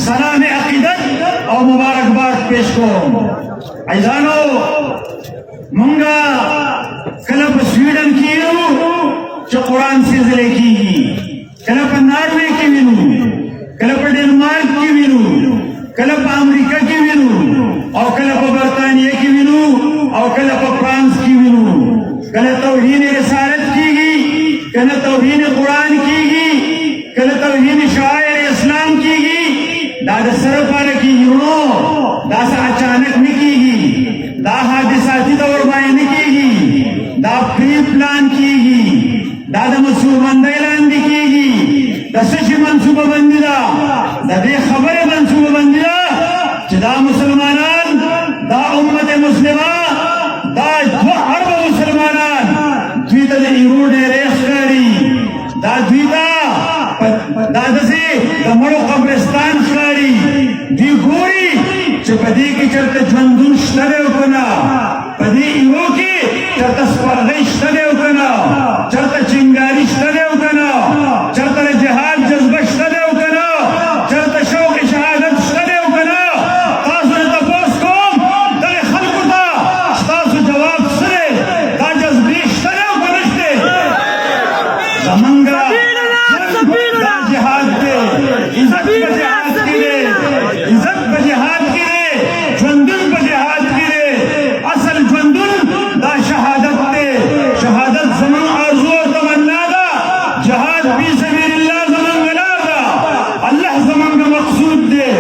سلام عقیدت او مبارکباد پیش کوم عزیزانو مونږه کله په سویډن کې یو چې قرآن سیزلی کېږي کله په ناروې کې وینو کله په ډنمارک کې وینو کله په امریکا کې وینو او کله په برطانیه کې وینو او کله په فرانس کې وینو کله توهین رسالت کېږي کله توهین قرآن کېږي کله توهین شاعر اسلام کېږي دا د سره پاره کېږي نو دا څه اچانک نه کېږي دا حادثاتي دور باندې نه کېږي دا پری پلان کېږي دا د منصوبه بندۍ لاندې کېږي د څه شي منصوبه بندي ده د دې خبرې منصوبه بندي ده چې دا مسلمانان دا امت مسلمه دا 2 اربه مسلمانان دوی ته د ایرو ډېرې ښکاري دا دوی ته دا داسې د مړو قبرستان ښکاري دوی ګوري چې په دې کې چېرته ژوندون شته دی او که نه په دې ایرو کې چېرته سپرغۍ شته دی او که نه چېرته چنګاري شته دی او که نه چېرته د جهاد جذبه شته دی او که نه چېرته شوق شهادت شته دی او که نه تاسو نه تپوس کوم دغې خلکو ته ستاسو جواب څه دی دا جذبې شته دی او که نشته زمونږ دا جهاد دی عزت په جهاد کې دی عزت په جهاد کې دی ژوندون په جهاد کې دی اصل ژوندون دا شهادت دی شهادت زموږ ارزو او تمنا ده جهاد فی سبیل الله زموږ لار ده الله زموږ مقصود دی